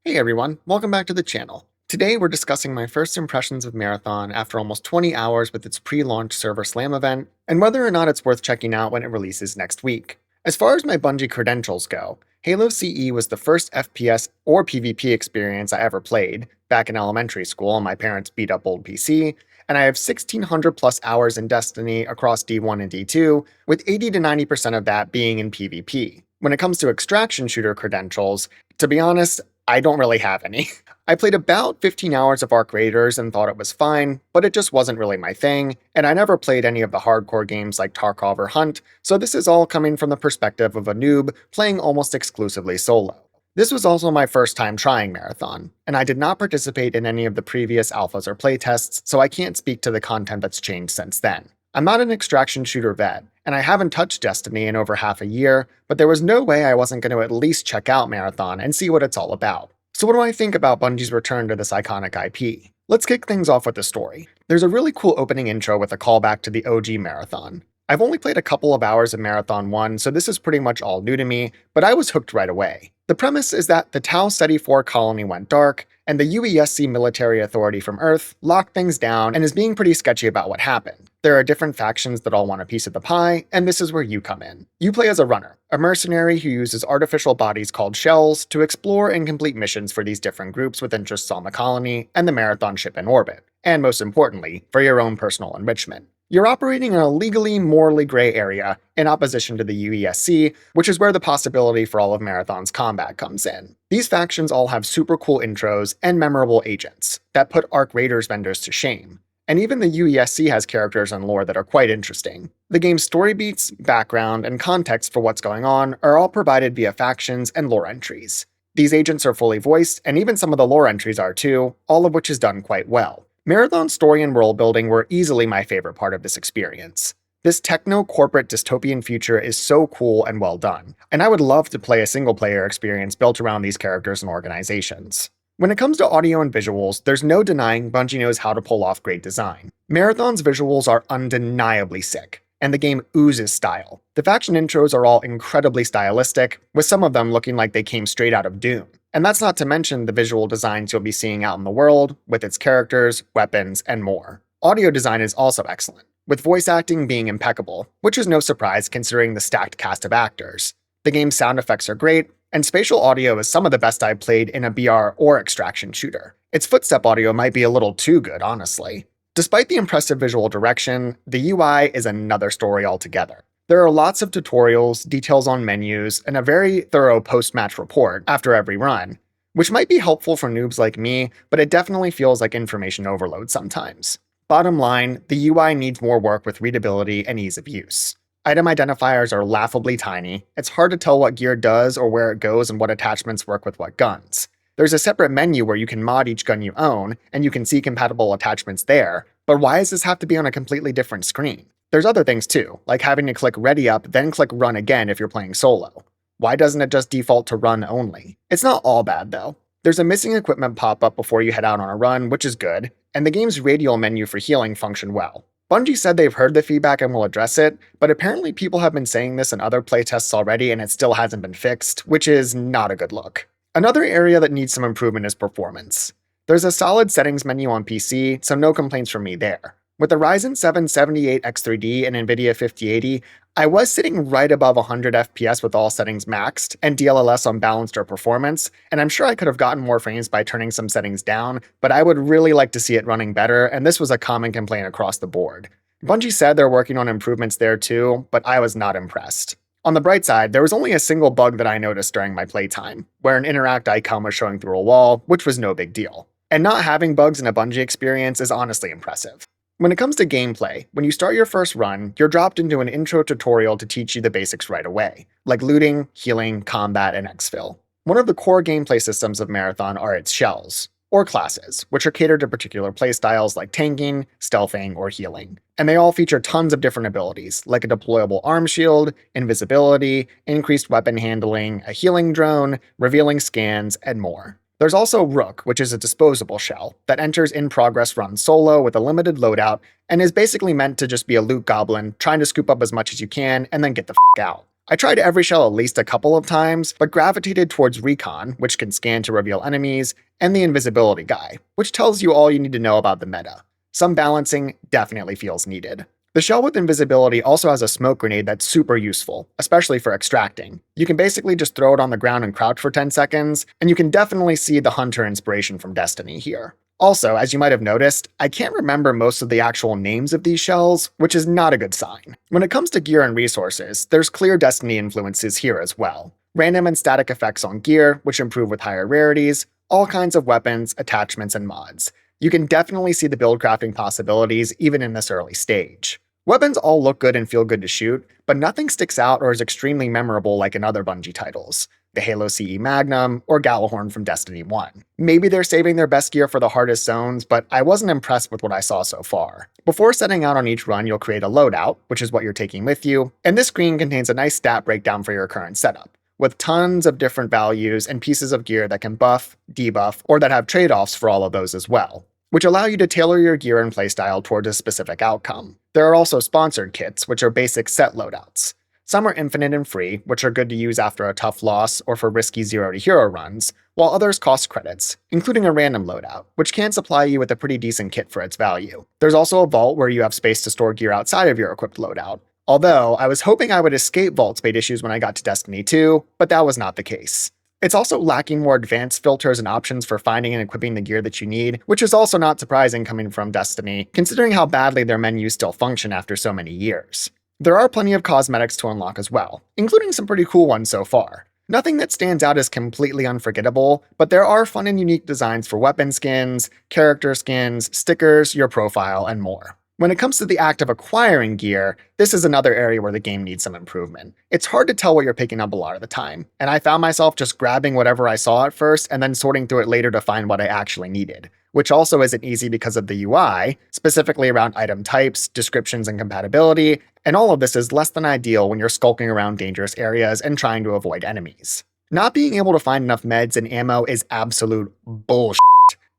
Hey everyone, welcome back to the channel. Today we're discussing my first impressions of Marathon after almost 20 hours with its pre-launch server slam event, and whether or not it's worth checking out when it releases next week. As far as my Bungie credentials go, Halo CE was the first FPS or PvP experience I ever played, back in elementary school on my parents' beat-up old PC, and I have 1600 plus hours in Destiny across D1 and D2, with 80 to 90% of that being in PvP. When it comes to extraction shooter credentials, to be honest, I don't really have any. I played about 15 hours of Arc Raiders and thought it was fine, but it just wasn't really my thing, and I never played any of the hardcore games like Tarkov or Hunt, so this is all coming from the perspective of a noob playing almost exclusively solo. This was also my first time trying Marathon, and I did not participate in any of the previous alphas or playtests, so I can't speak to the content that's changed since then. I'm not an extraction shooter vet, and I haven't touched Destiny in over half a year, but there was no way I wasn't going to at least check out Marathon and see what it's all about. So what do I think about Bungie's return to this iconic IP? Let's kick things off with the story. There's a really cool opening intro with a callback to the OG Marathon. I've only played a couple of hours of Marathon 1, so this is pretty much all new to me, but I was hooked right away. The premise is that the Tau Ceti 4 colony went dark, and the UESC military authority from Earth locked things down and is being pretty sketchy about what happened. There are different factions that all want a piece of the pie, and this is where you come in. You play as a runner, a mercenary who uses artificial bodies called shells to explore and complete missions for these different groups with interests on the colony and the Marathon ship in orbit, and most importantly, for your own personal enrichment. You're operating in a legally, morally gray area in opposition to the UESC, which is where the possibility for all of Marathon's combat comes in. These factions all have super cool intros and memorable agents that put Arc Raiders vendors to shame. And even the UESC has characters and lore that are quite interesting. The game's story beats, background, and context for what's going on are all provided via factions and lore entries. These agents are fully voiced, and even some of the lore entries are too, all of which is done quite well. Marathon's story and world building were easily my favorite part of this experience. This techno-corporate dystopian future is so cool and well done, and I would love to play a single-player experience built around these characters and organizations. When it comes to audio and visuals, there's no denying Bungie knows how to pull off great design. Marathon's visuals are undeniably sick, and the game oozes style. The faction intros are all incredibly stylistic, with some of them looking like they came straight out of Doom. And that's not to mention the visual designs you'll be seeing out in the world, with its characters, weapons, and more. Audio design is also excellent, with voice acting being impeccable, which is no surprise considering the stacked cast of actors. The game's sound effects are great, and spatial audio is some of the best I've played in a BR or extraction shooter. Its footstep audio might be a little too good, honestly. Despite the impressive visual direction, the UI is another story altogether. There are lots of tutorials, details on menus, and a very thorough post-match report after every run, which might be helpful for noobs like me, but it definitely feels like information overload sometimes. Bottom line, the UI needs more work with readability and ease of use. Item identifiers are laughably tiny, it's hard to tell what gear does or where it goes and what attachments work with what guns. There's a separate menu where you can mod each gun you own, and you can see compatible attachments there, but why does this have to be on a completely different screen? There's other things too, like having to click ready up, then click run again if you're playing solo. Why doesn't it just default to run only? It's not all bad though. There's a missing equipment pop-up before you head out on a run, which is good, and the game's radial menu for healing function well. Bungie said they've heard the feedback and will address it, but apparently people have been saying this in other playtests already and it still hasn't been fixed, which is not a good look. Another area that needs some improvement is performance. There's a solid settings menu on PC, so no complaints from me there. With the Ryzen 7 78X3D and NVIDIA 5080, I was sitting right above 100 FPS with all settings maxed and DLSS on balanced or performance, and I'm sure I could have gotten more frames by turning some settings down, but I would really like to see it running better, and this was a common complaint across the board. Bungie said they're working on improvements there too, but I was not impressed. On the bright side, there was only a single bug that I noticed during my playtime, where an interact icon was showing through a wall, which was no big deal. And not having bugs in a Bungie experience is honestly impressive. When it comes to gameplay, when you start your first run, you're dropped into an intro tutorial to teach you the basics right away, like looting, healing, combat, and exfil. One of the core gameplay systems of Marathon are its shells, or classes, which are catered to particular playstyles like tanking, stealthing, or healing. And they all feature tons of different abilities, like a deployable arm shield, invisibility, increased weapon handling, a healing drone, revealing scans, and more. There's also Rook, which is a disposable shell that enters in-progress runs solo with a limited loadout and is basically meant to just be a loot goblin trying to scoop up as much as you can and then get the f*** out. I tried every shell at least a couple of times, but gravitated towards Recon, which can scan to reveal enemies, and the Invisibility Guy, which tells you all you need to know about the meta. Some balancing definitely feels needed. The shell with invisibility also has a smoke grenade that's super useful, especially for extracting. You can basically just throw it on the ground and crouch for 10 seconds, and you can definitely see the Hunter inspiration from Destiny here. Also, as you might have noticed, I can't remember most of the actual names of these shells, which is not a good sign. When it comes to gear and resources, there's clear Destiny influences here as well. Random and static effects on gear, which improve with higher rarities, all kinds of weapons, attachments, and mods. You can definitely see the build crafting possibilities even in this early stage. Weapons all look good and feel good to shoot, but nothing sticks out or is extremely memorable like in other Bungie titles. The Halo CE Magnum, or Gjallarhorn from Destiny 1. Maybe they're saving their best gear for the hardest zones, but I wasn't impressed with what I saw so far. Before setting out on each run, you'll create a loadout, which is what you're taking with you, and this screen contains a nice stat breakdown for your current setup, with tons of different values and pieces of gear that can buff, debuff, or that have trade-offs for all of those as well, which allow you to tailor your gear and playstyle towards a specific outcome. There are also sponsored kits, which are basic set loadouts. Some are infinite and free, which are good to use after a tough loss or for risky 0 to hero runs, while others cost credits, including a random loadout, which can supply you with a pretty decent kit for its value. There's also a vault where you have space to store gear outside of your equipped loadout, although I was hoping I would escape vault space issues when I got to Destiny 2, but that was not the case. It's also lacking more advanced filters and options for finding and equipping the gear that you need, which is also not surprising coming from Destiny, considering how badly their menus still function after so many years. There are plenty of cosmetics to unlock as well, including some pretty cool ones so far. Nothing that stands out as completely unforgettable, but there are fun and unique designs for weapon skins, character skins, stickers, your profile, and more. When it comes to the act of acquiring gear, this is another area where the game needs some improvement. It's hard to tell what you're picking up a lot of the time, and I found myself just grabbing whatever I saw at first and then sorting through it later to find what I actually needed, which also isn't easy because of the UI, specifically around item types, descriptions, and compatibility, and all of this is less than ideal when you're skulking around dangerous areas and trying to avoid enemies. Not being able to find enough meds and ammo is absolute bullshit.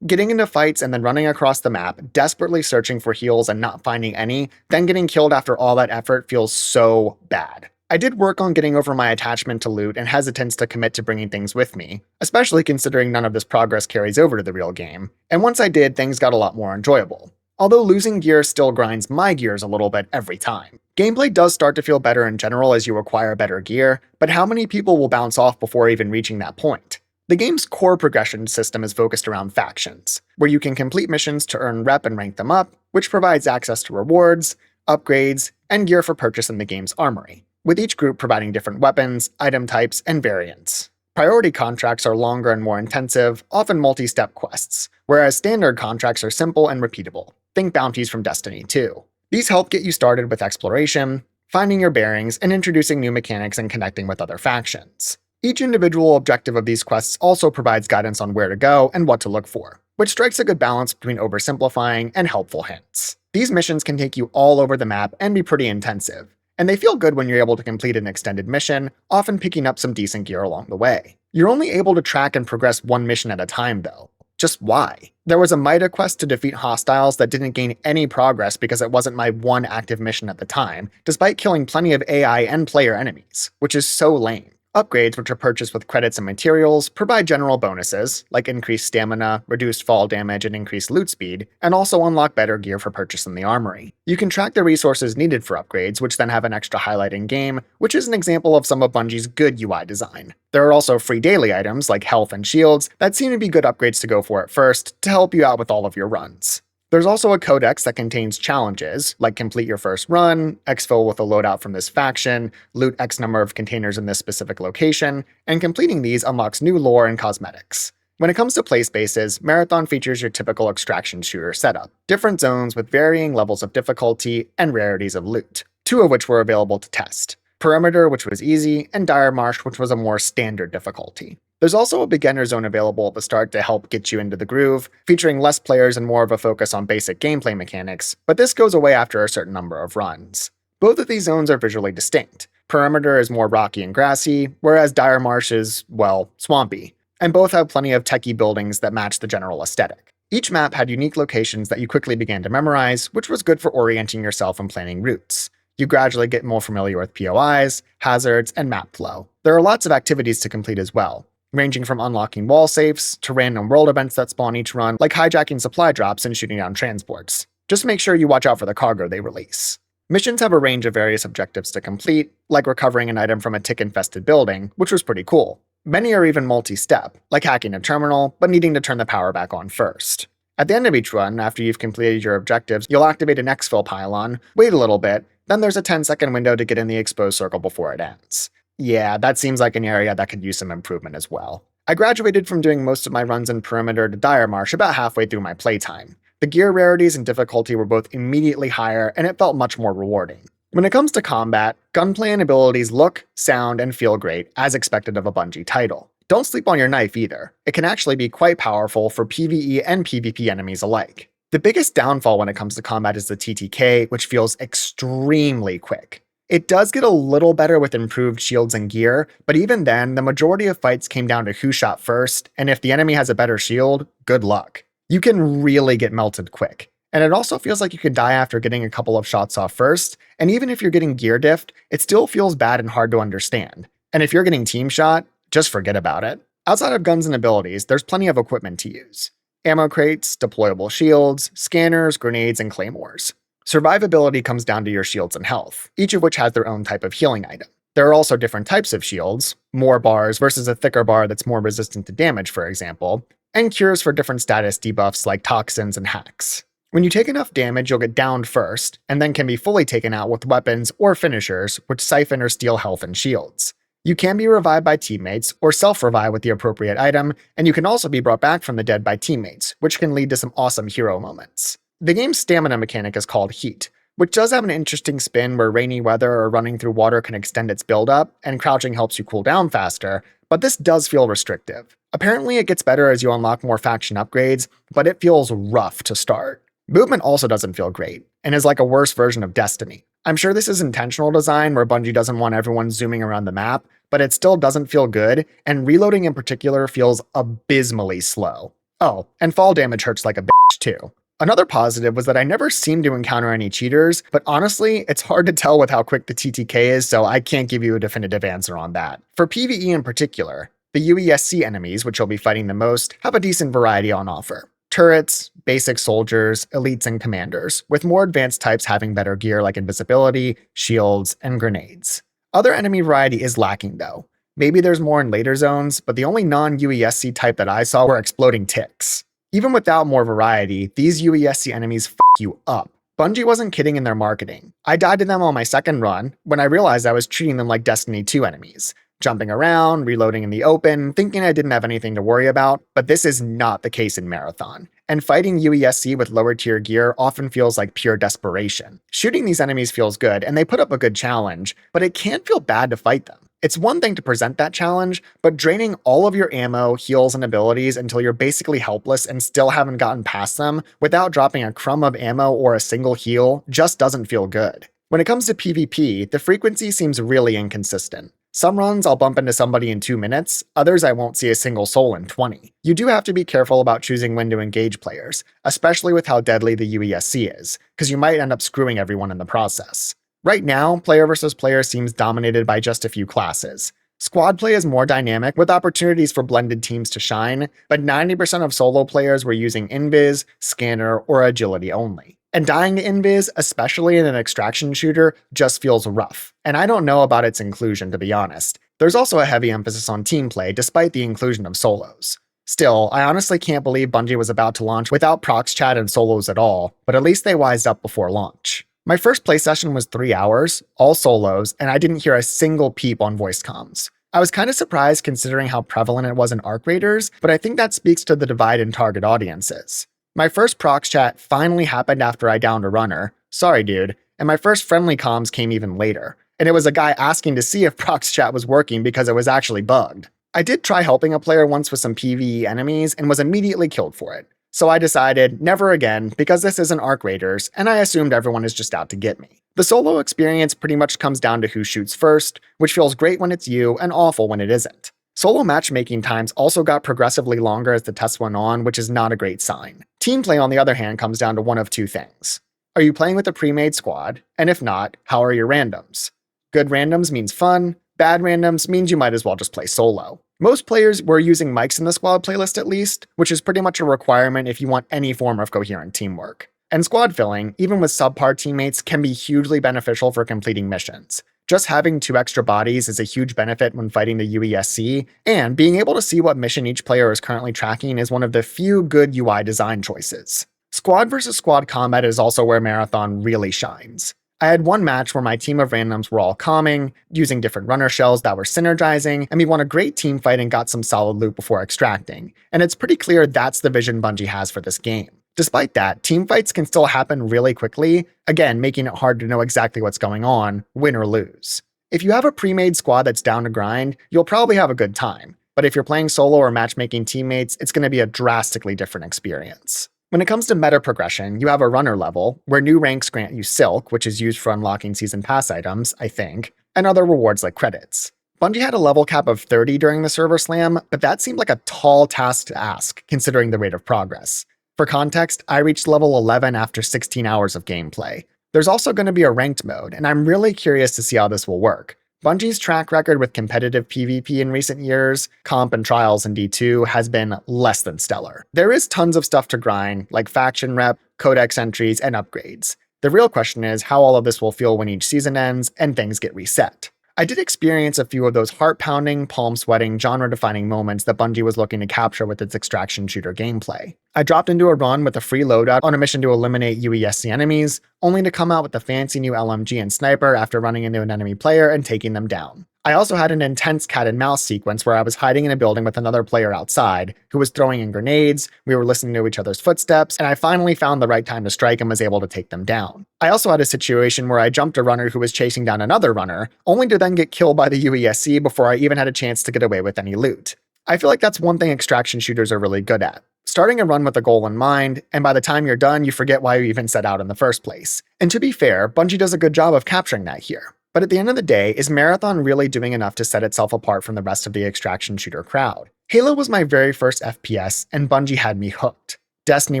Getting into fights and then running across the map, desperately searching for heals and not finding any, then getting killed after all that effort feels so bad. I did work on getting over my attachment to loot and hesitance to commit to bringing things with me, especially considering none of this progress carries over to the real game, and once I did, things got a lot more enjoyable. Although losing gear still grinds my gears a little bit every time. Gameplay does start to feel better in general as you acquire better gear, but how many people will bounce off before even reaching that point? The game's core progression system is focused around factions, where you can complete missions to earn rep and rank them up, which provides access to rewards, upgrades, and gear for purchase in the game's armory, with each group providing different weapons, item types, and variants. Priority contracts are longer and more intensive, often multi-step quests, whereas standard contracts are simple and repeatable. Think bounties from Destiny 2. These help get you started with exploration, finding your bearings, and introducing new mechanics and connecting with other factions. Each individual objective of these quests also provides guidance on where to go and what to look for, which strikes a good balance between oversimplifying and helpful hints. These missions can take you all over the map and be pretty intensive, and they feel good when you're able to complete an extended mission, often picking up some decent gear along the way. You're only able to track and progress one mission at a time though. Just why? There was a Mida quest to defeat hostiles that didn't gain any progress because it wasn't my one active mission at the time, despite killing plenty of AI and player enemies, which is so lame. Upgrades, which are purchased with credits and materials, provide general bonuses, like increased stamina, reduced fall damage, and increased loot speed, and also unlock better gear for purchase in the armory. You can track the resources needed for upgrades, which then have an extra highlight in-game, which is an example of some of Bungie's good UI design. There are also free daily items, like health and shields, that seem to be good upgrades to go for at first, to help you out with all of your runs. There's also a codex that contains challenges, like complete your first run, exfil with a loadout from this faction, loot X number of containers in this specific location, and completing these unlocks new lore and cosmetics. When it comes to play spaces, Marathon features your typical extraction shooter setup, different zones with varying levels of difficulty and rarities of loot, 2 of which were available to test. Perimeter, which was easy, and Dire Marsh, which was a more standard difficulty. There's also a beginner zone available at the start to help get you into the groove, featuring less players and more of a focus on basic gameplay mechanics, but this goes away after a certain number of runs. Both of these zones are visually distinct. Perimeter is more rocky and grassy, whereas Dire Marsh is, well, swampy, and both have plenty of techie buildings that match the general aesthetic. Each map had unique locations that you quickly began to memorize, which was good for orienting yourself and planning routes. You gradually get more familiar with POIs, hazards, and map flow. There are lots of activities to complete as well, ranging from unlocking wall safes to random world events that spawn each run, like hijacking supply drops and shooting down transports. Just make sure you watch out for the cargo they release. Missions have a range of various objectives to complete, like recovering an item from a tick-infested building, which was pretty cool. Many are even multi-step, like hacking a terminal, but needing to turn the power back on first. At the end of each run, after you've completed your objectives, you'll activate an exfil pylon, wait a little bit, then there's a 10-second window to get in the exposed circle before it ends. Yeah, that seems like an area that could use some improvement as well. I graduated from doing most of my runs in Perimeter to Dire Marsh about halfway through my playtime. The gear rarities and difficulty were both immediately higher, and it felt much more rewarding. When it comes to combat, gunplay and abilities look, sound, and feel great, as expected of a Bungie title. Don't sleep on your knife either. It can actually be quite powerful for PvE and PvP enemies alike. The biggest downfall when it comes to combat is the TTK, which feels extremely quick. It does get a little better with improved shields and gear, but even then, the majority of fights came down to who shot first, and if the enemy has a better shield, good luck. You can really get melted quick. And it also feels like you could die after getting a couple of shots off first, and even if you're getting gear diffed, it still feels bad and hard to understand. And if you're getting team shot, just forget about it. Outside of guns and abilities, there's plenty of equipment to use. Ammo crates, deployable shields, scanners, grenades, and claymores. Survivability comes down to your shields and health, each of which has their own type of healing item. There are also different types of shields, more bars versus a thicker bar that's more resistant to damage, for example, and cures for different status debuffs like toxins and hacks. When you take enough damage, you'll get downed first, and then can be fully taken out with weapons or finishers, which siphon or steal health and shields. You can be revived by teammates, or self-revive with the appropriate item, and you can also be brought back from the dead by teammates, which can lead to some awesome hero moments. The game's stamina mechanic is called Heat, which does have an interesting spin where rainy weather or running through water can extend its build-up, and crouching helps you cool down faster, but this does feel restrictive. Apparently it gets better as you unlock more faction upgrades, but it feels rough to start. Movement also doesn't feel great, and is like a worse version of Destiny. I'm sure this is intentional design where Bungie doesn't want everyone zooming around the map, but it still doesn't feel good, and reloading in particular feels abysmally slow. Oh, and fall damage hurts like a bitch too. Another positive was that I never seemed to encounter any cheaters, but honestly, it's hard to tell with how quick the TTK is, so I can't give you a definitive answer on that. For PvE in particular, the UESC enemies, which you'll be fighting the most, have a decent variety on offer. Turrets, basic soldiers, elites, and commanders, with more advanced types having better gear like invisibility, shields, and grenades. Other enemy variety is lacking though. Maybe there's more in later zones, but the only non-UESC type that I saw were exploding ticks. Even without more variety, these UESC enemies f*** you up. Bungie wasn't kidding in their marketing. I died to them on my second run when I realized I was treating them like Destiny 2 enemies. Jumping around, reloading in the open, thinking I didn't have anything to worry about, but this is not the case in Marathon. And fighting UESC with lower tier gear often feels like pure desperation. Shooting these enemies feels good, and they put up a good challenge, but it can't feel bad to fight them. It's one thing to present that challenge, but draining all of your ammo, heals, and abilities until you're basically helpless and still haven't gotten past them without dropping a crumb of ammo or a single heal just doesn't feel good. When it comes to PvP, the frequency seems really inconsistent. Some runs I'll bump into somebody in 2 minutes, others I won't see a single soul in 20. You do have to be careful about choosing when to engage players, especially with how deadly the UESC is, because you might end up screwing everyone in the process. Right now, player versus player seems dominated by just a few classes. Squad play is more dynamic, with opportunities for blended teams to shine, but 90% of solo players were using invis, scanner, or agility only. And dying to invis, especially in an extraction shooter, just feels rough. And I don't know about its inclusion, to be honest. There's also a heavy emphasis on team play, despite the inclusion of solos. Still, I honestly can't believe Bungie was about to launch without prox chat and solos at all, but at least they wised up before launch. My first play session was 3 hours, all solos, and I didn't hear a single peep on voice comms. I was kind of surprised considering how prevalent it was in ARC raiders, but I think that speaks to the divide in target audiences. My first prox chat finally happened after I downed a runner, sorry dude, and my first friendly comms came even later, and it was a guy asking to see if prox chat was working because it was actually bugged. I did try helping a player once with some PvE enemies and was immediately killed for it. So I decided, never again, because this isn't ARC raiders, and I assumed everyone is just out to get me. The solo experience pretty much comes down to who shoots first, which feels great when it's you and awful when it isn't. Solo matchmaking times also got progressively longer as the test went on, which is not a great sign. Team play, on the other hand, comes down to one of two things. Are you playing with a pre-made squad? And if not, how are your randoms? Good randoms means fun, bad randoms means you might as well just play solo. Most players were using mics in the squad playlist at least, which is pretty much a requirement if you want any form of coherent teamwork. And squad filling, even with subpar teammates, can be hugely beneficial for completing missions. Just having 2 extra bodies is a huge benefit when fighting the UESC, and being able to see what mission each player is currently tracking is one of the few good UI design choices. Squad versus squad combat is also where Marathon really shines. I had one match where my team of randoms were all calming, using different runner shells that were synergizing, and we won a great team fight and got some solid loot before extracting, and it's pretty clear that's the vision Bungie has for this game. Despite that, teamfights can still happen really quickly, again making it hard to know exactly what's going on, win or lose. If you have a pre-made squad that's down to grind, you'll probably have a good time, but if you're playing solo or matchmaking teammates, it's going to be a drastically different experience. When it comes to meta progression, you have a runner level, where new ranks grant you Silk, which is used for unlocking season pass items, I think, and other rewards like credits. Bungie had a level cap of 30 during the server slam, but that seemed like a tall task to ask, considering the rate of progress. For context, I reached level 11 after 16 hours of gameplay. There's also going to be a ranked mode, and I'm really curious to see how this will work. Bungie's track record with competitive PvP in recent years, comp and trials in D2, has been less than stellar. There is tons of stuff to grind, like faction rep, codex entries, and upgrades. The real question is how all of this will feel when each season ends and things get reset. I did experience a few of those heart-pounding, palm-sweating, genre-defining moments that Bungie was looking to capture with its extraction shooter gameplay. I dropped into a run with a free loadout on a mission to eliminate UESC enemies, only to come out with a fancy new LMG and sniper after running into an enemy player and taking them down. I also had an intense cat and mouse sequence where I was hiding in a building with another player outside, who was throwing in grenades, we were listening to each other's footsteps, and I finally found the right time to strike and was able to take them down. I also had a situation where I jumped a runner who was chasing down another runner, only to then get killed by the UESC before I even had a chance to get away with any loot. I feel like that's one thing extraction shooters are really good at. Starting a run with a goal in mind, and by the time you're done, you forget why you even set out in the first place. And to be fair, Bungie does a good job of capturing that here. But at the end of the day, is Marathon really doing enough to set itself apart from the rest of the extraction shooter crowd? Halo was my very first FPS, and Bungie had me hooked. Destiny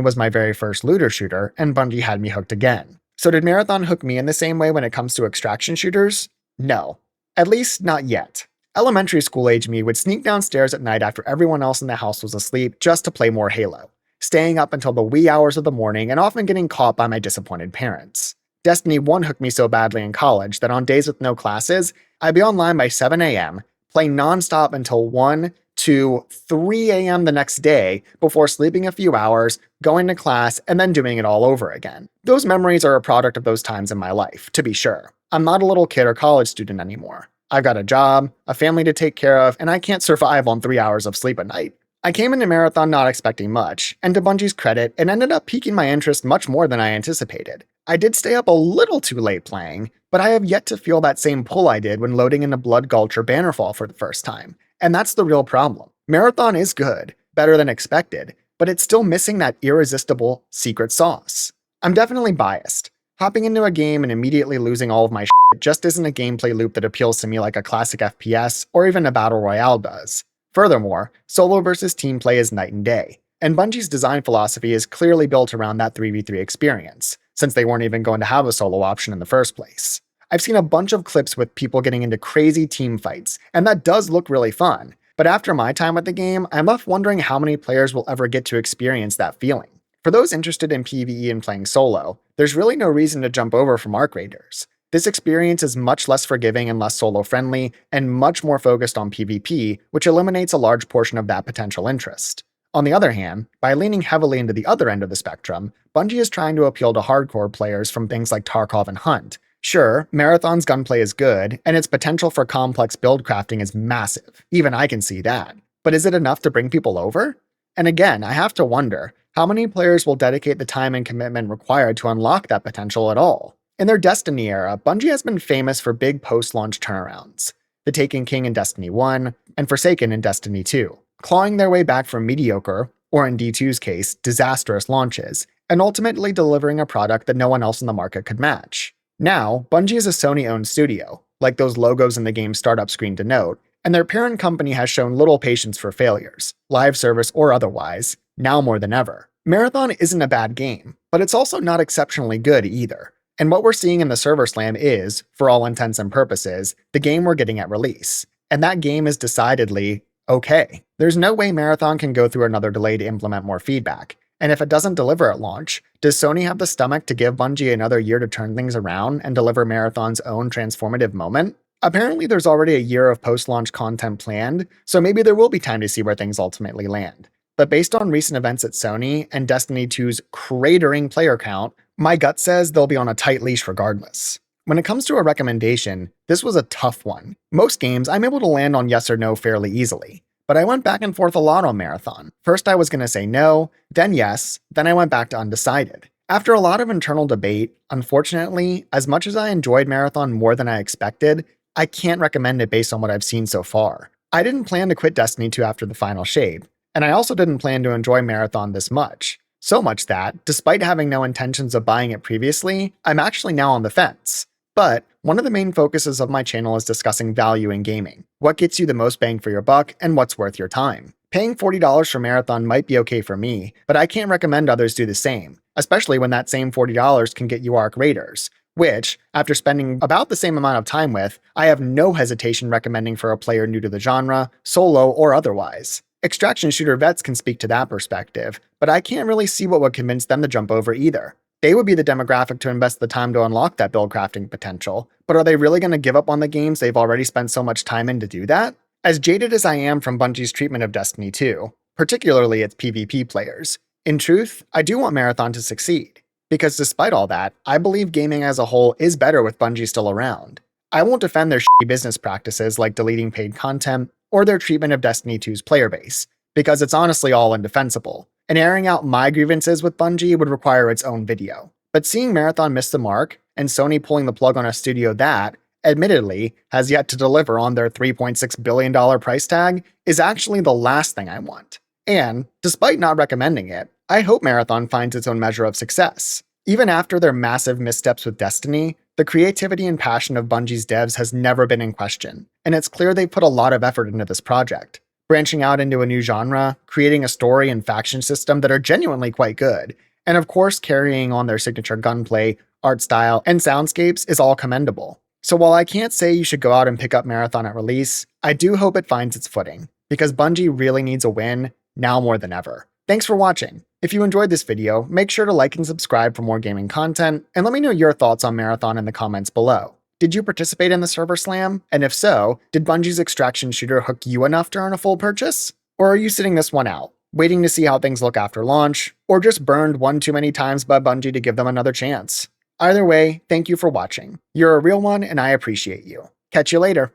was my very first looter shooter, and Bungie had me hooked again. So did Marathon hook me in the same way when it comes to extraction shooters? No. At least not yet. Elementary school age me would sneak downstairs at night after everyone else in the house was asleep just to play more Halo, staying up until the wee hours of the morning and often getting caught by my disappointed parents. Destiny 1 hooked me so badly in college that on days with no classes, I'd be online by 7 a.m., play nonstop until 1, 2, 3 a.m. the next day before sleeping a few hours, going to class, and then doing it all over again. Those memories are a product of those times in my life, to be sure. I'm not a little kid or college student anymore. I've got a job, a family to take care of, and I can't survive on 3 hours of sleep a night. I came into Marathon not expecting much, and to Bungie's credit, it ended up piquing my interest much more than I anticipated. I did stay up a little too late playing, but I have yet to feel that same pull I did when loading into Blood Gulch or Bannerfall for the first time. And that's the real problem. Marathon is good, better than expected, but it's still missing that irresistible secret sauce. I'm definitely biased. Hopping into a game and immediately losing all of my shit just isn't a gameplay loop that appeals to me like a classic FPS or even a battle royale does. Furthermore, solo versus team play is night and day, and Bungie's design philosophy is clearly built around that 3v3 experience, since they weren't even going to have a solo option in the first place. I've seen a bunch of clips with people getting into crazy team fights, and that does look really fun, but after my time with the game, I'm left wondering how many players will ever get to experience that feeling. For those interested in PvE and playing solo, there's really no reason to jump over from Arc Raiders. This experience is much less forgiving and less solo-friendly, and much more focused on PvP, which eliminates a large portion of that potential interest. On the other hand, by leaning heavily into the other end of the spectrum, Bungie is trying to appeal to hardcore players from things like Tarkov and Hunt. Sure, Marathon's gunplay is good, and its potential for complex build crafting is massive. Even I can see that. But is it enough to bring people over? And again, I have to wonder, how many players will dedicate the time and commitment required to unlock that potential at all? In their Destiny era, Bungie has been famous for big post-launch turnarounds. The Taken King in Destiny 1, and Forsaken in Destiny 2, clawing their way back from mediocre, or in D2's case, disastrous launches, and ultimately delivering a product that no one else in the market could match. Now, Bungie is a Sony-owned studio, like those logos in the game's startup screen denote, and their parent company has shown little patience for failures, live service or otherwise, now more than ever. Marathon isn't a bad game, but it's also not exceptionally good either. And what we're seeing in the server slam is, for all intents and purposes, the game we're getting at release. And that game is decidedly okay. There's no way Marathon can go through another delay to implement more feedback. And if it doesn't deliver at launch, does Sony have the stomach to give Bungie another year to turn things around and deliver Marathon's own transformative moment? Apparently, there's already a year of post-launch content planned, so maybe there will be time to see where things ultimately land. But based on recent events at Sony and Destiny 2's cratering player count, my gut says they'll be on a tight leash regardless. When it comes to a recommendation, this was a tough one. Most games I'm able to land on yes or no fairly easily, but I went back and forth a lot on Marathon. First I was going to say no, then yes, then I went back to undecided. After a lot of internal debate, unfortunately, as much as I enjoyed Marathon more than I expected, I can't recommend it based on what I've seen so far. I didn't plan to quit Destiny 2 after the final shape, and I also didn't plan to enjoy Marathon this much. So much that, despite having no intentions of buying it previously, I'm actually now on the fence. But one of the main focuses of my channel is discussing value in gaming. What gets you the most bang for your buck and what's worth your time. Paying $40 for Marathon might be okay for me, but I can't recommend others do the same, especially when that same $40 can get you Arc Raiders, which, after spending about the same amount of time with, I have no hesitation recommending for a player new to the genre, solo or otherwise. Extraction shooter vets can speak to that perspective, but I can't really see what would convince them to jump over either. They would be the demographic to invest the time to unlock that build crafting potential, but are they really going to give up on the games they've already spent so much time in to do that? As jaded as I am from Bungie's treatment of Destiny 2, particularly its PvP players, in truth, I do want Marathon to succeed. Because despite all that, I believe gaming as a whole is better with Bungie still around. I won't defend their shitty business practices like deleting paid content or their treatment of Destiny 2's player base, because it's honestly all indefensible. And airing out my grievances with Bungie would require its own video. But seeing Marathon miss the mark, and Sony pulling the plug on a studio that, admittedly, has yet to deliver on their $3.6 billion price tag, is actually the last thing I want. And, despite not recommending it, I hope Marathon finds its own measure of success. Even after their massive missteps with Destiny, the creativity and passion of Bungie's devs has never been in question, and it's clear they've put a lot of effort into this project, branching out into a new genre, creating a story and faction system that are genuinely quite good, and of course carrying on their signature gunplay, art style, and soundscapes is all commendable. So while I can't say you should go out and pick up Marathon at release, I do hope it finds its footing, because Bungie really needs a win, now more than ever. Thanks for watching. If you enjoyed this video, make sure to like and subscribe for more gaming content, and let me know your thoughts on Marathon in the comments below. Did you participate in the server slam? And if so, did Bungie's extraction shooter hook you enough to earn a full purchase? Or are you sitting this one out, waiting to see how things look after launch, or just burned one too many times by Bungie to give them another chance? Either way, thank you for watching. You're a real one and I appreciate you. Catch you later.